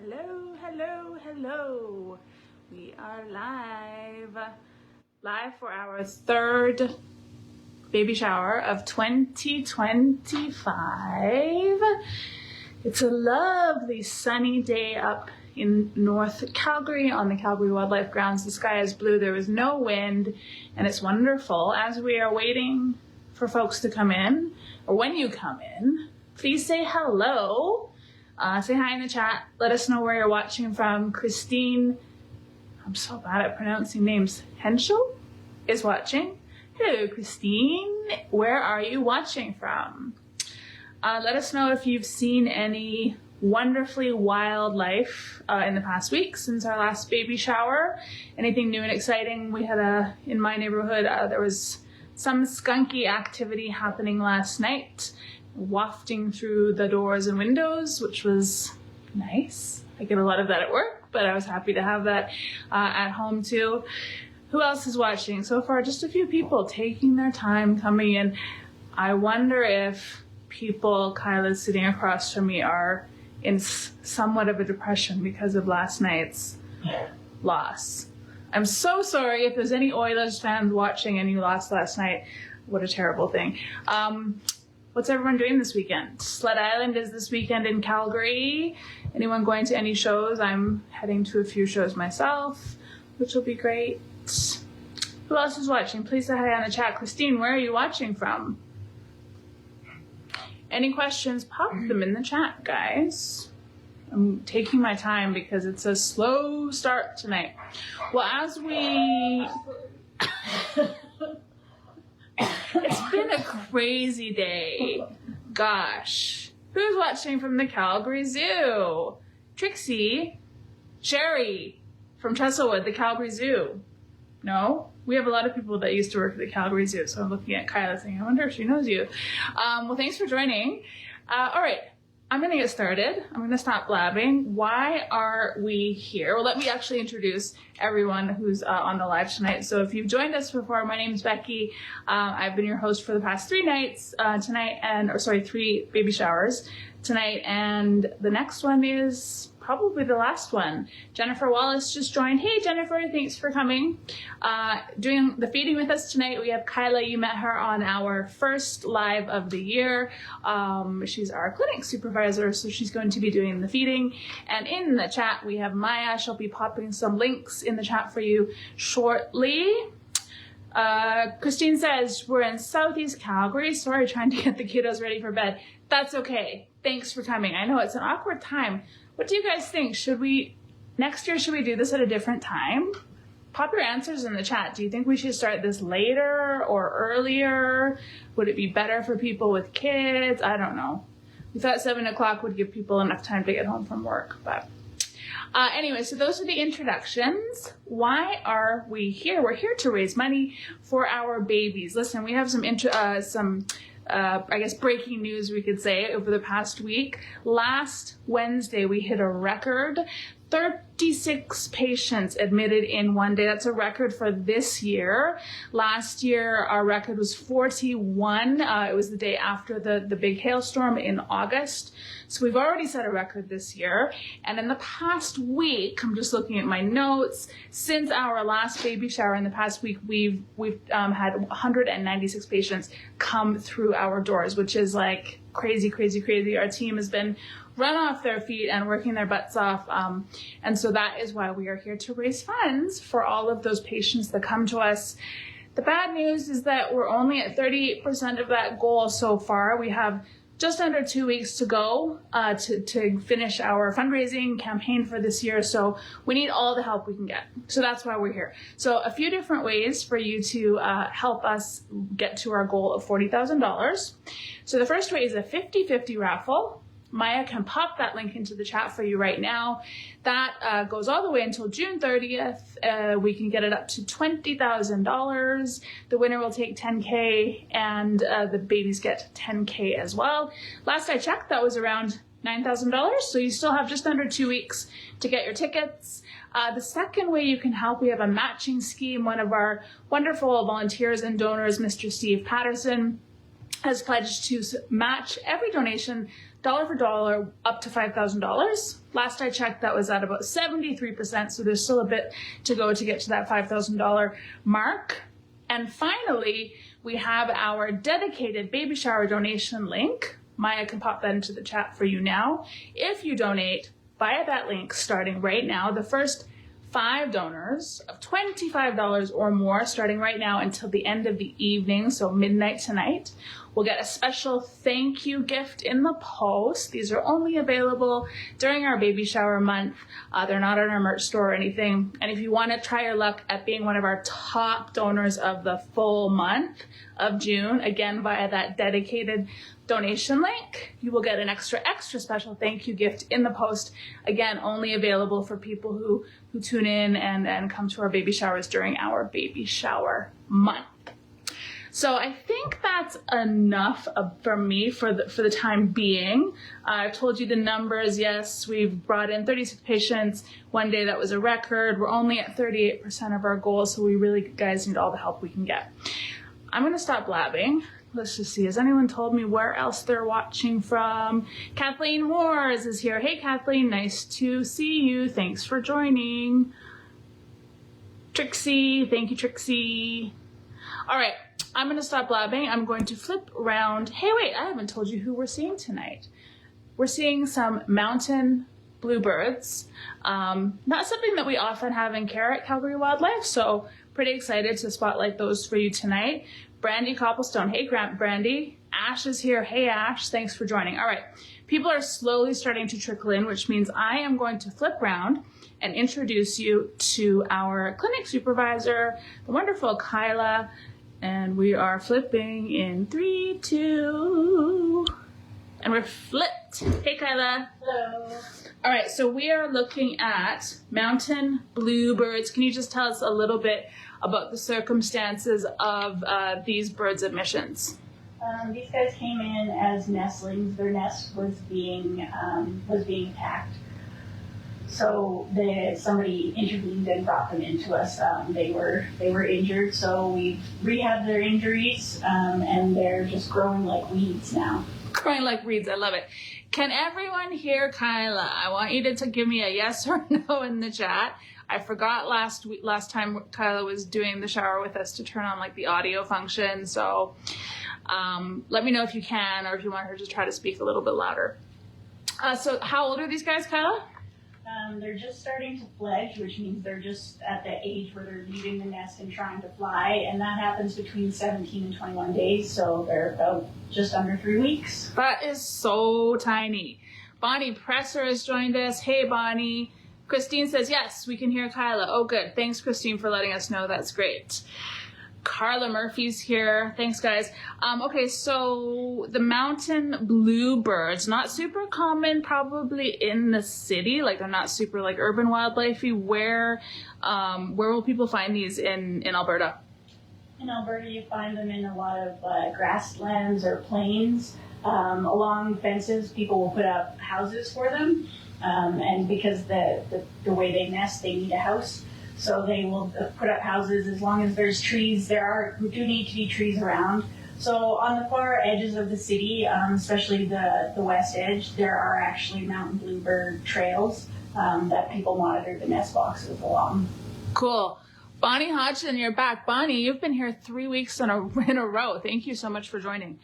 Hello, hello, hello. We are live for our third baby shower of 2025. It's a lovely sunny day up in North Calgary on the Calgary Wildlife Grounds. The sky is blue, there is no wind, and it's wonderful. As we are waiting for folks to come in, or when you come in, please say hello. Say hi in the chat. Let us know where you're watching from. Christine, I'm so bad at pronouncing names. Henschel is watching. Hello, Christine. Where are you watching from? Let us know if you've seen any wonderfully wildlife in the past week since our last baby shower. Anything new and exciting? We had in my neighborhood, there was some skunky activity happening last night, wafting through the doors and windows, which was nice. I get a lot of that at work, but I was happy to have that at home too. Who else is watching? So far, just a few people taking their time coming in. I wonder if people, Kyla's sitting across from me, are in somewhat of a depression because of last night's loss. I'm so sorry if there's any Oilers fans watching and you lost last night. What a terrible thing. What's everyone doing this weekend? Sled Island is this weekend in Calgary. Anyone going to any shows? I'm heading to a few shows myself, which will be great. Who else is watching? Please say hi on the chat. Christine, where are you watching from? Any questions? Pop them in the chat, guys. I'm taking my time because it's a slow start tonight. Well, as we... It's been a crazy day. Gosh. Who's watching from the Calgary Zoo? Trixie? Sherry from Chesilwood, the Calgary Zoo. No? We have a lot of people that used to work at the Calgary Zoo, so I'm looking at Kyla saying, I wonder if she knows you. Well, thanks for joining. All right. I'm going to get started. I'm going to stop blabbing. Why are we here? Well, let me actually introduce everyone who's on the live tonight. So if you've joined us before, my name's Becky. I've been your host for the past 3 nights three baby showers tonight. And the next one is probably the last one. Jennifer Wallace just joined. Hey, Jennifer, thanks for coming. Doing the feeding with us tonight, we have Kyla. You met her on our first live of the year. She's our clinic supervisor, so she's going to be doing the feeding. And in the chat, we have Maya. She'll be popping some links in the chat for you shortly. Christine says, we're in Southeast Calgary. Sorry, trying to get the kiddos ready for bed. That's okay. Thanks for coming. I know it's an awkward time. What do you guys think? Next year, should we do this at a different time? Pop your answers in the chat. Do you think we should start this later or earlier? Would it be better for people with kids? I don't know. We thought 7 o'clock would give people enough time to get home from work, but anyway, so those are the introductions. Why are we here? We're here to raise money for our babies. Listen, we have some breaking news, we could say, over the past week. Last Wednesday, we hit a record. 36 patients admitted in one day. That's a record for this year. Last year, our record was 41. It was the day after the big hailstorm in August. So we've already set a record this year. And in the past week, I'm just looking at my notes, since our last baby shower in the past week, we've had 196 patients come through our doors, which is like crazy, crazy, crazy. Our team has been run off their feet and working their butts off. And so that is why we are here to raise funds for all of those patients that come to us. The bad news is that we're only at 38% of that goal so far. We have just under 2 weeks to go to finish our fundraising campaign for this year. So we need all the help we can get. So that's why we're here. So a few different ways for you to help us get to our goal of $40,000. So the first way is a 50-50 raffle. Maya can pop that link into the chat for you right now. That goes all the way until June 30th. We can get it up to $20,000. The winner will take $10K and the babies get $10K as well. Last I checked, that was around $9,000. So you still have just under 2 weeks to get your tickets. The second way you can help, we have a matching scheme. One of our wonderful volunteers and donors, Mr. Steve Patterson, has pledged to match every donation dollar for dollar, up to $5,000. Last I checked, that was at about 73%, so there's still a bit to go to get to that $5,000 mark. And finally, we have our dedicated baby shower donation link. Maya can pop that into the chat for you now. If you donate via that link starting right now, the first 5 donors of $25 or more starting right now until the end of the evening, so midnight tonight, will get a special thank you gift in the post. These are only available during our baby shower month. They're not on our merch store or anything. And if you want to try your luck at being one of our top donors of the full month of June, again via that dedicated donation link, you will get an extra special thank you gift in the post. Again, only available for people who tune in and come to our baby showers during our baby shower month. So I think that's enough for me for the time being. I've told you the numbers. Yes, we've brought in 36 patients. One day that was a record. We're only at 38% of our goal, so we really, guys, need all the help we can get. I'm going to stop blabbing. Let's just see. Has anyone told me where else they're watching from? Kathleen Wars is here. Hey, Kathleen. Nice to see you. Thanks for joining. Trixie. Thank you, Trixie. All right. I'm going to stop blabbing. I'm going to flip around. Hey, wait. I haven't told you who we're seeing tonight. We're seeing some mountain bluebirds. Not something that we often have in care at Calgary Wildlife, so pretty excited to spotlight those for you tonight. Brandy Copplestone. Hey, Brandy. Ash is here. Hey, Ash. Thanks for joining. All right. People are slowly starting to trickle in, which means I am going to flip around and introduce you to our clinic supervisor, the wonderful Kyla. And we are flipping in 3, 2, and we're flipped. Hey, Kyla. Hello. All right, so we are looking at mountain bluebirds. Can you just tell us a little bit about the circumstances of these birds' admissions? These guys came in as nestlings. Their nest was being attacked. So somebody intervened and brought them into us. They were injured, so we've rehabbed their injuries, and they're just growing like weeds now. Growing like weeds, I love it. Can everyone hear Kyla? I want you to give me a yes or no in the chat. I forgot last time Kyla was doing the shower with us to turn on like the audio function. So let me know if you can, or if you want her to try to speak a little bit louder. So how old are these guys, Kyla? They're just starting to fledge, which means they're just at the age where they're leaving the nest and trying to fly, and that happens between 17 and 21 days, so they're about just under 3 weeks. That is so tiny. Bonnie Presser has joined us. Hey, Bonnie. Christine says, yes, we can hear Kyla. Oh, good. Thanks, Christine, for letting us know. That's great. Carla Murphy's here. Thanks, guys. Okay, so the mountain bluebirds, not super common probably in the city. Like, they're not super, like, urban wildlife-y. Where will people find these in Alberta? In Alberta, you find them in a lot of grasslands or plains. Along fences, people will put up houses for them. And because the way they nest, they need a house. So they will put up houses as long as there's trees. There do need to be trees around. So on the far edges of the city, especially the west edge, there are actually mountain bluebird trails that people monitor the nest boxes along. Cool. Bonnie Hodgson, you're back. Bonnie, you've been here 3 weeks in a row. Thank you so much for joining.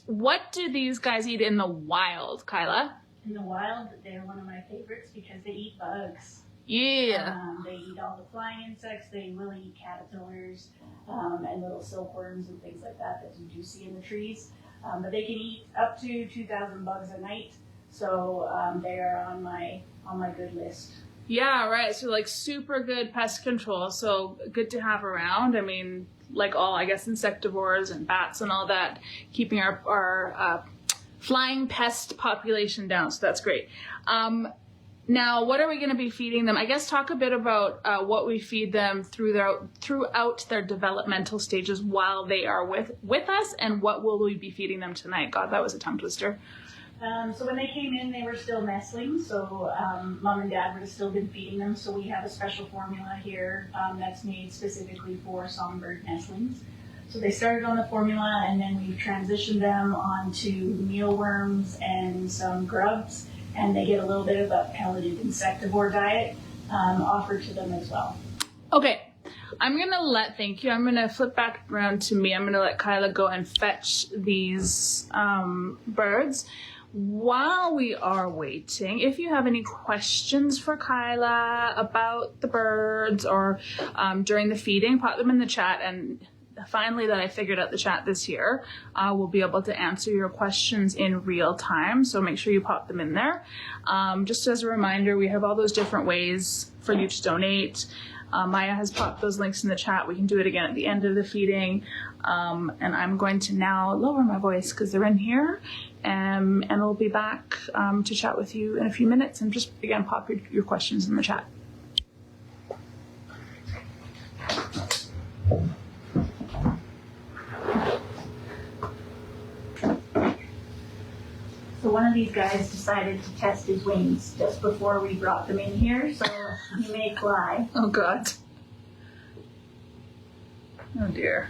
What do these guys eat in the wild, Kyla? In the wild, they're one of my favorites because they eat bugs. Yeah. They eat all the flying insects. They will eat caterpillars and little silkworms and things like that you do see in the trees. But they can eat up to 2,000 bugs a night. So they are on my good list. Yeah, right. So like super good pest control. So good to have around. I mean, like all, I guess, insectivores and bats and all that, keeping our flying pest population down. So that's great. Now, what are we going to be feeding them? I guess talk a bit about what we feed them throughout their developmental stages while they are with us, and what will we be feeding them tonight? God, that was a tongue twister. So when they came in, they were still nestlings, so Mom and Dad would have still been feeding them. So we have a special formula here that's made specifically for songbird nestlings. So they started on the formula, and then we transitioned them onto mealworms and some grubs, and they get a little bit of a pelleted insectivore diet offered to them as well. Okay, I'm gonna flip back around to me. I'm gonna let Kyla go and fetch these birds. While we are waiting, if you have any questions for Kyla about the birds or during the feeding, pop them in the chat. And finally, that I figured out the chat this year, we'll be able to answer your questions in real time. So make sure you pop them in there. Just as a reminder, we have all those different ways for you to donate. Maya has popped those links in the chat. We can do it again at the end of the feeding. And I'm going to now lower my voice because they're in here. And we'll be back to chat with you in a few minutes. And just, again, pop your questions in the chat. So one of these guys decided to test his wings just before we brought them in here, so he may fly. Oh, God. Oh, dear.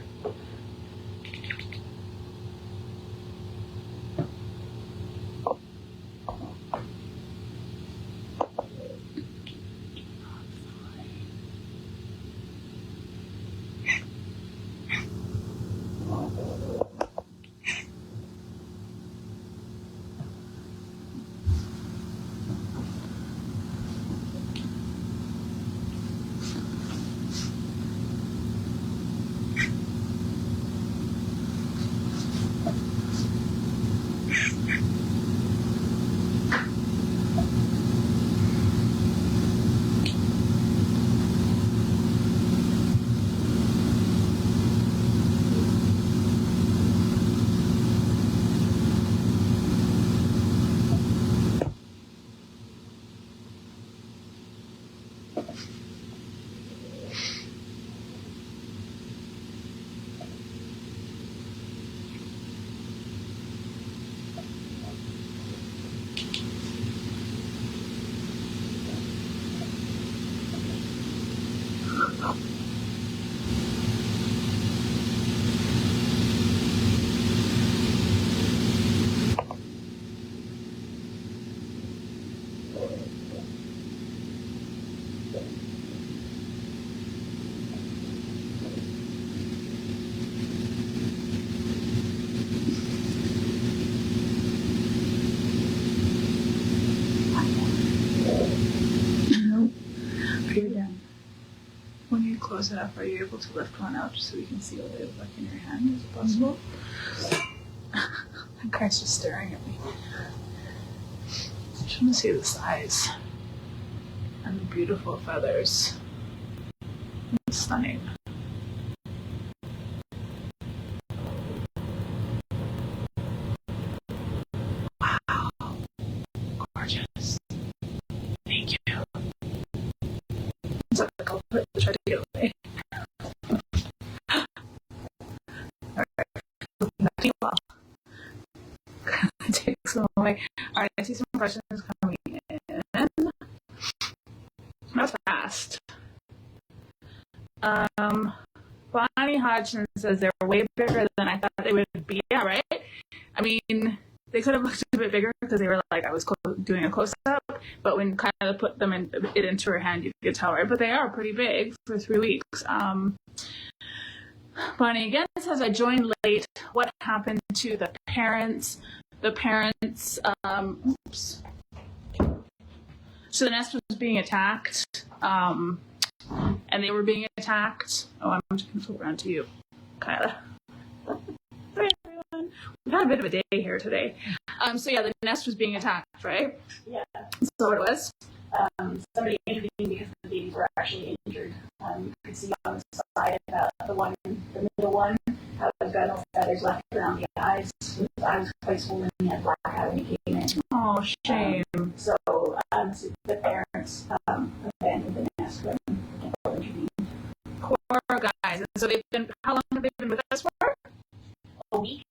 When you close it up, are you able to lift one out just so we can see what they look like in your hand? Is it possible? That guy's just staring at me. I just want to see the size and the beautiful feathers. It's stunning. Wow. Gorgeous. Thank you. So the culprit tried to get away. Alright. Well, takes them away. Alright, I see some questions coming in. That's fast. Bonnie Hodgson says they're way bigger than I thought they would be. Yeah, right? I mean, they could have looked a bit bigger because they were like, I was doing a close-up, but when Kyla put them into her hand, you could tell, right? But they are pretty big for 3 weeks. Bonnie again says, I joined late. What happened to the parents? Oops. So the nest was being attacked, and they were being attacked. Oh, I'm just going to flip around to you, Kyla. Hi, everyone. We've had a bit of a day here today. So yeah, the nest was being attacked, right? Yeah. So what it was? Somebody intervened because the babies were actually injured. You could see on the side of the middle one, how he's got no feathers left around the eyes. His eyes were quite swollen. He had black out when he came in. Oh, shame. So the parents abandoned the nest when people intervened. Poor guys. And so how long have they been with us for? A week,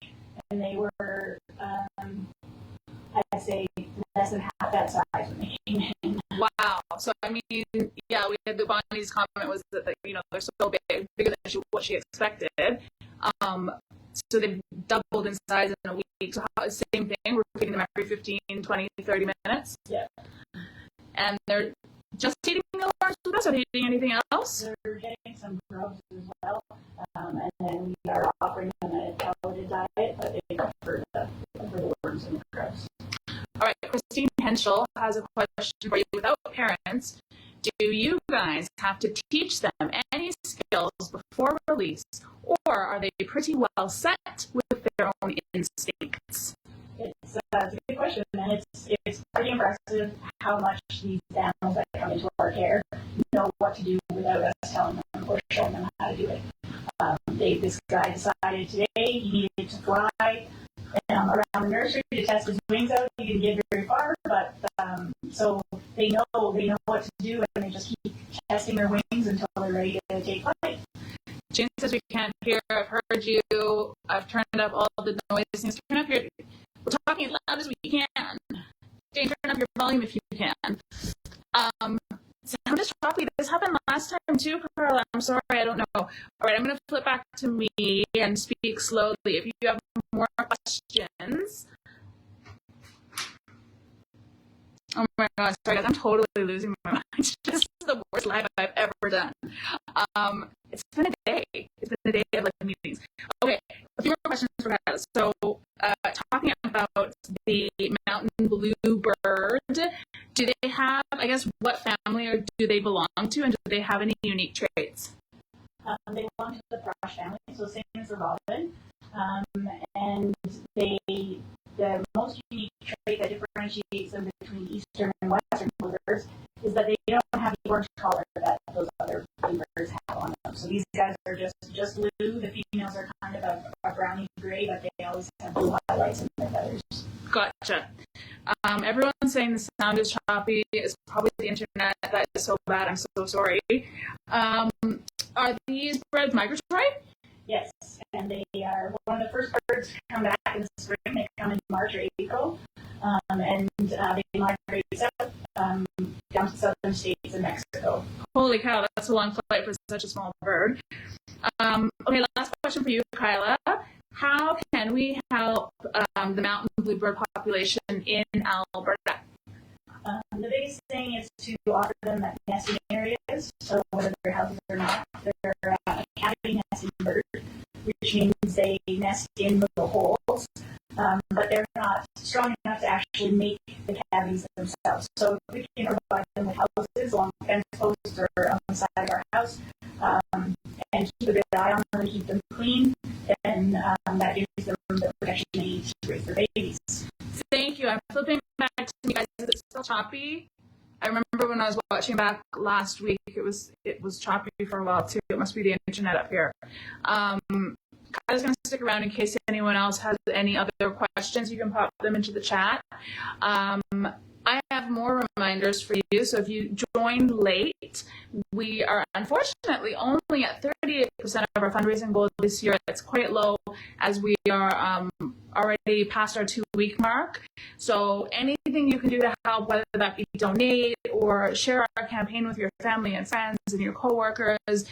and they were, I'd say, less than half that size when they came in. Wow. So, I mean, yeah, we had the Bonnie's comment was that, they're so big, bigger than what she expected. So they've doubled in size in a week. So same thing, we're feeding them every 15, 20, 30 minutes. Yeah. And they're just eating mealworms with us, or eating anything else? They're getting some grubs as well. And then we are offering them a pelleted diet, but they prefer the worms and the grubs. All right, Christine Henschel has a question for you. Without parents, do you guys have to teach them any skills before release, or are they pretty well set with their own instincts? It's a good question, and it's pretty impressive how much these animals that come into our care know what to do without us telling them or showing them how to do it. This guy decided today he needed to fly around the nursery to test his wings out. He didn't get very far, but so they know what to do, and they just keep testing their wings until they're ready to take flight. Jane says we can't hear. I've heard you. I've turned up all the noise things. Turn up your. We're talking as loud as we can. Jane, turn up your volume if you can. Sound is choppy. This happened last time too, Carla. I'm sorry, I don't know. All right, I'm going to flip back to me and speak slowly. If you have more questions. Oh my God, sorry guys, I'm totally losing my mind. This is the worst live I've ever done. It's been a day. It's been a day of meetings. Okay, a few more questions for guys. So, talking about the mountain bluebird, do they have, I guess, what family or do they belong to, and do they have any unique traits? They belong to the thrush family, so same as the robin. And the most unique trait that differentiates them between eastern and western bluebirds is that they don't have the orange color that those other bluebirds have on them. So these guys are just blue. The females are kind of a browny gray, but they always have blue highlights in their feathers. Gotcha. Everyone's saying the sound is choppy. It's probably the internet. That is so bad. I'm so sorry. Are these birds migratory? Yes, and they are one of the first birds to come back in the spring. They come in March or April, and they migrate south down to southern states in Mexico. Holy cow, that's a long flight for such a small bird. Okay, last question for you, Kyla. How can we help the mountain bluebird population in Alberta? The biggest thing is to offer them nesting areas, so whether they're houses or not, they're a cavity nesting bird, which means they nest in little holes, but they're not strong enough to actually make the cavities themselves. So if we can provide them with houses along fence posts or on the side of our house, and keep a good eye on them and keep them clean, then that gives them the protection they need to raise their babies. Thank you. I'm flipping back to you guys. Is it still choppy? I remember when I was watching back last week, it was choppy for a while too. It must be the internet up here. Kyla's going to stick around in case anyone else has any other questions. You can pop them into the chat. I have more reminders for you. So if you joined late, we are unfortunately only at 38% of our fundraising goal this year. It's quite low as we are already past our 2-week mark. So anything you can do to help, whether that be donate or share our campaign with your family and friends and your coworkers,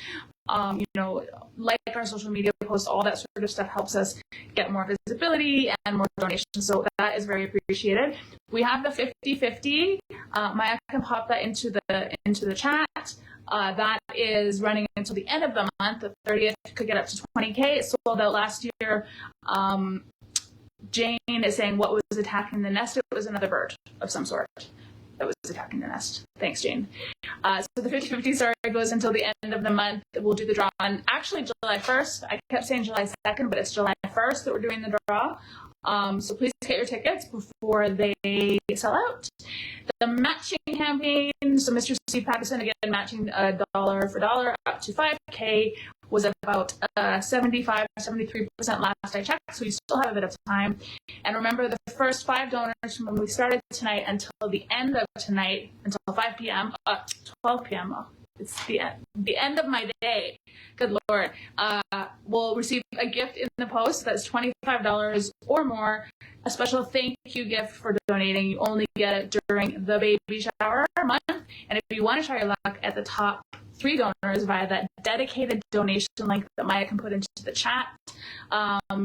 like our social media posts, all that sort of stuff helps us get more visibility and more donations. So that is very appreciated. We have the 50-50. Maya can pop that into the chat. That is running until the end of the month. The 30th could get up to 20K. It sold out last year. Jane is saying, what was attacking the nest? It was another bird of some sort that was attacking the nest. Thanks, Jane. So the 50-50 story goes until the end of the month. We'll do the draw on actually July 1st. I kept saying July 2nd, but it's July 1st that we're doing the draw. So please get your tickets before they sell out. The matching campaign, so Mr. Steve Pattison, again, matching dollar for dollar up to 5K, was about 75-73% last I checked, so you still have a bit of time. And remember, the first 5 donors from when we started tonight until the end of tonight, until 5 p.m., 12 p.m., it's the end of my day, good Lord, will receive a gift in the post that's $25 or more a special thank you gift for donating. You only get it during the baby shower month. And if you want to try your luck at the top 3 donors via that dedicated donation link that Maya can put into the chat,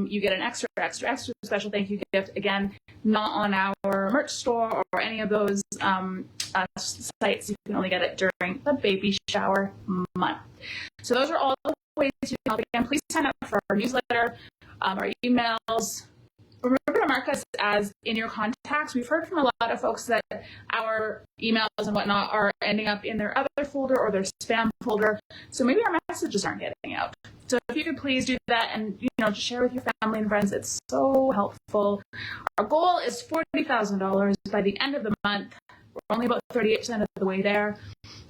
you get an extra special thank you gift. Again, not on our merch store or any of those sites. You can only get it during the baby shower month. So those are all the ways you can help. Again, please sign up for our newsletter, our emails. Remember to mark us as in your contacts. We've heard from a lot of folks that our emails and whatnot are ending up in their other folder or their spam folder. So maybe our messages aren't getting out. So if you could please do that and just share with your family and friends, it's so helpful. Our goal is $40,000 by the end of the month. We're only about 38% of the way there.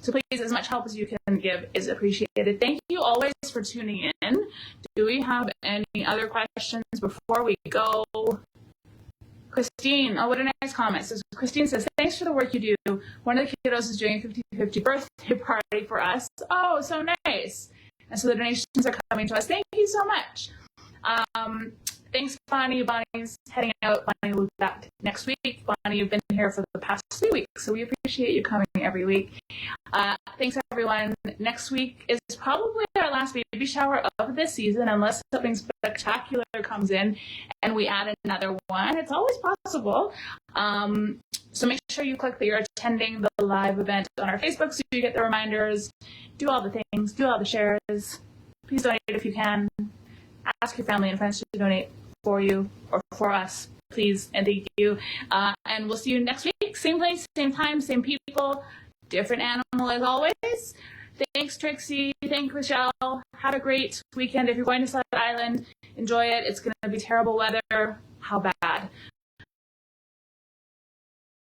So please, as much help as you can give is appreciated. Thank you always for tuning in. Do we have any other questions before we go? Christine, what a nice comment. So Christine says, thanks for the work you do. One of the kiddos is doing a 50-50 birthday party for us. Oh, so nice. And so the donations are coming to us. Thank you so much. Thanks, Bonnie. Bonnie's heading out. Bonnie will be back next week. Bonnie, you've been here for the past 3 weeks, so we appreciate you coming every week. Thanks, everyone. Next week is probably our last baby shower of this season, unless something spectacular comes in and we add another one. It's always possible. So make sure you click that you're attending the live event on our Facebook so you get the reminders. Do all the things. Do all the shares. Please donate if you can. Ask your family and friends to donate for you or for us, please, and thank you. And we'll see you next week. Same place, same time, same people, different animal as always. Thanks, Trixie. Thanks, Michelle. Have a great weekend. If you're going to Sled Island, enjoy it. It's going to be terrible weather. How bad?